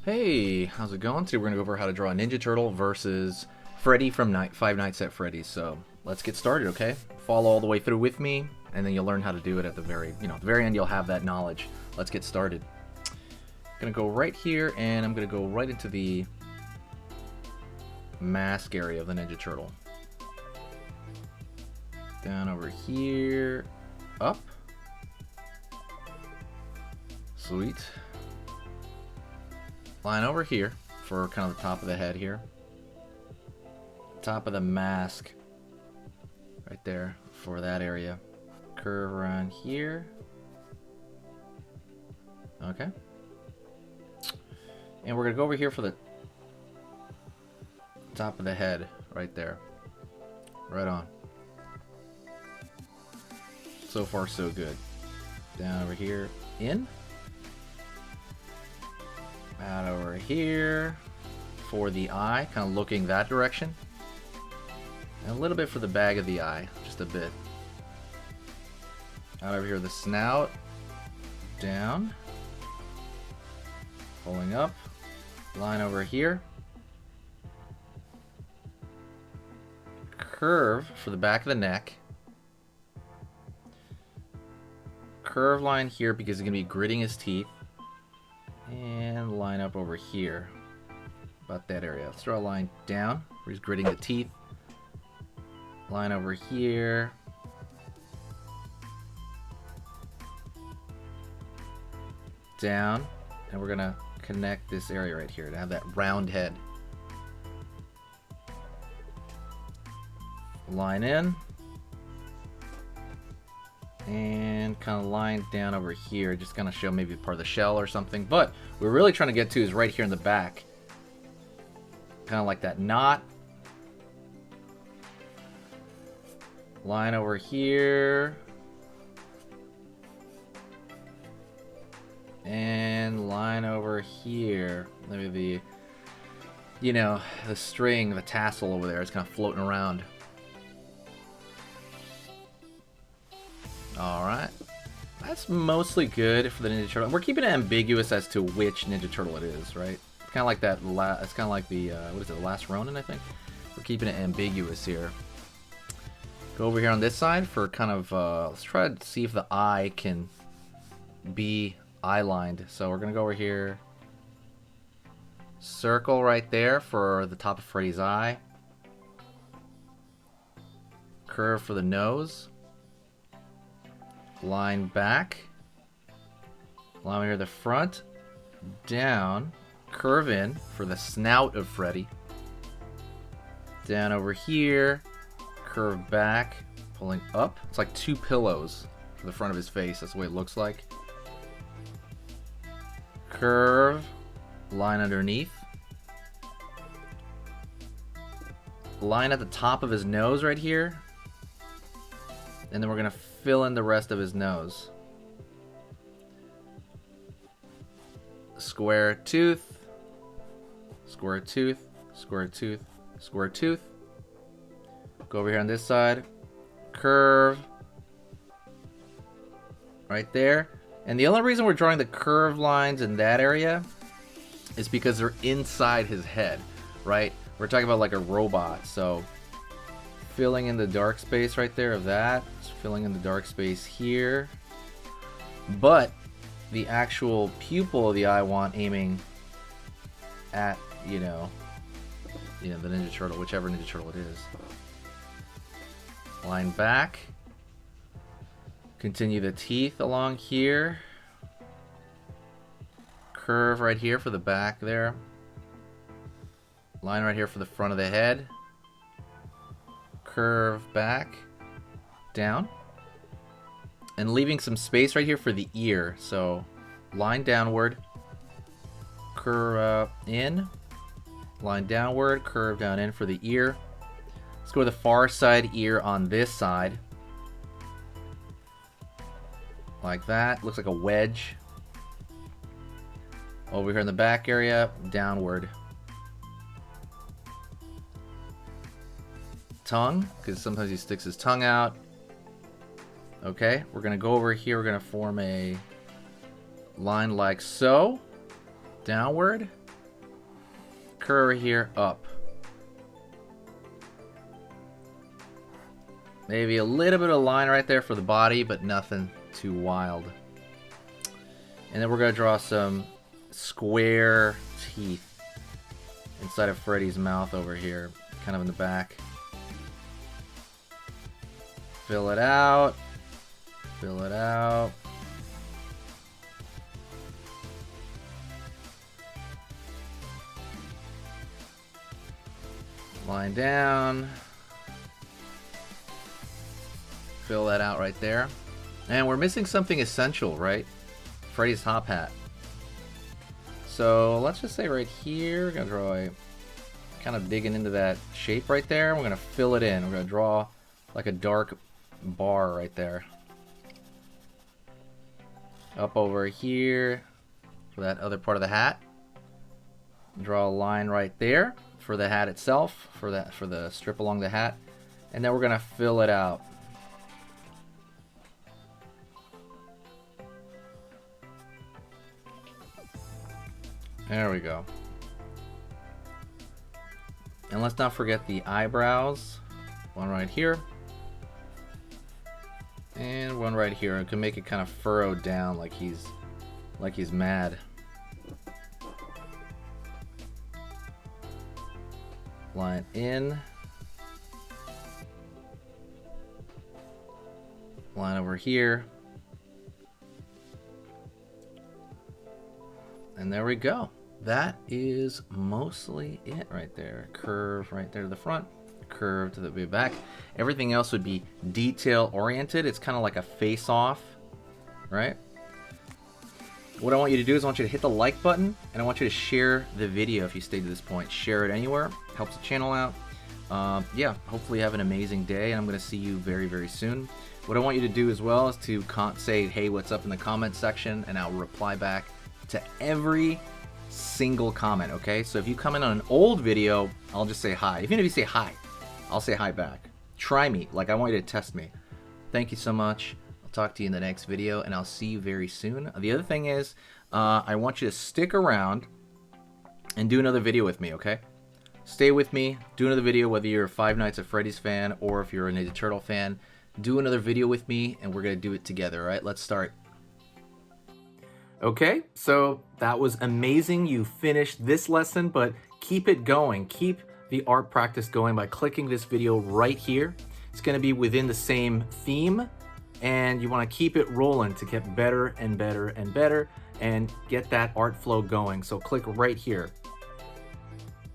Hey, how's it going? Today we're going to go over how to draw a Ninja Turtle versus Freddy from Five Nights at Freddy's. So let's get started, okay? Follow all the way through with me, and then you'll learn how to do it at the very, at the very end. You'll have that knowledge. Let's get started. I'm going to go right here, and I'm going to go right into the mask area of the Ninja Turtle. Down over here, up. Sweet. Line over here for kind of the top of the head here. Top of the mask. Right there for that area. Curve around here. Okay. And we're going to go over here for the top of the head. Right there. Right on. So far so good. Down over here. In. Out over here for the eye, kind of looking that direction. And a little bit for the bag of the eye, just a bit. Out over here, the snout. Down. Pulling up. Line over here. Curve for the back of the neck. Curve line here because he's going to be gritting his teeth. And line up over here. About that area. Let's draw a line down where he's gritting the teeth. Line over here. Down. And we're going to connect this area right here to have that round head. Line in. And kind of line down over here, just kind of show maybe part of the shell or something. But what we're really trying to get to is right here in the back. Kind of like that knot. Line over here. And line over here. Maybe the, the string, the tassel over there is kind of floating around. Alright, that's mostly good for the Ninja Turtle. We're keeping it ambiguous as to which Ninja Turtle it is, right? It's kind of like that, it's kind of like the, what is it, the Last Ronin, I think? We're keeping it ambiguous here. Go over here on this side for kind of, let's try to see if the eye can be eye-lined. So we're going to go over here, circle right there for the top of Freddy's eye. Curve for the nose. Line back, line over here the front, down, curve in for the snout of Freddy, down over here, curve back, pulling up. It's like two pillows for the front of his face. That's the way it looks like. Curve, line underneath, line at the top of his nose right here, and then we're going to fill in the rest of his nose. Square tooth, square tooth, square tooth, square tooth. Go over here on this side. Curve. Right there. And the only reason we're drawing the curved lines in that area is because they're inside his head, right? We're talking about like a robot, so filling in the dark space right there of that. Filling in the dark space here. But the actual pupil of the eye I want aiming at, the Ninja Turtle, whichever Ninja Turtle it is. Line back. Continue the teeth along here. Curve right here for the back there. Line right here for the front of the head. Curve back, down, and leaving some space right here for the ear. So line downward, curve in, line downward, curve down in for the ear. Let's go to the far side ear on this side. Like that. Looks like a wedge. Over here in the back area, downward. Tongue, because sometimes he sticks his tongue out. Okay, we're gonna go over here. We're gonna form a line like so, downward, curve over here, up. Maybe a little bit of line right there for the body, but nothing too wild. And then we're gonna draw some square teeth inside of Freddy's mouth over here, kind of in the back. Fill it out. Fill it out. Line down. Fill that out right there. And we're missing something essential, right? Freddy's top hat. So let's just say right here, we're gonna draw a kind of digging into that shape right there. We're gonna fill it in. We're gonna draw like a dark bar right there. Up over here for that other part of the hat. Draw a line right there for the hat itself, for the strip along the hat, and then we're gonna fill it out. There we go. And let's not forget the eyebrows. One right here. And one right here. I can make it kind of furrowed down like he's mad. Line in. Line over here. And there we go. That is mostly it right there. Curve right there to the front, curve to the back. Everything else would be detail oriented. It's kind of like a face off, right? What I want you to do is I want you to hit the like button, and I want you to share the video if you stayed to this point. Share it anywhere. Helps the channel out. Yeah, hopefully you have an amazing day, and I'm going to see you very, very soon. What I want you to do as well is to say, hey, what's up in the comment section, and I'll reply back to every single comment, okay? So if you comment on an old video, I'll just say hi. Even if you say hi, I'll say hi back. Try me. Like, I want you to test me. Thank you so much. I'll talk to you in the next video, and I'll see you very soon. The other thing is, I want you to stick around and do another video with me, okay? Stay with me. Do another video, whether you're a Five Nights at Freddy's fan or if you're a Ninja Turtle fan. Do another video with me, and we're going to do it together, all right? Let's start. Okay, so that was amazing. You finished this lesson, but keep it going. Keep the art practice going by clicking this video right here. It's going to be within the same theme, and you want to keep it rolling to get better and better and better and get that art flow going. So click right here.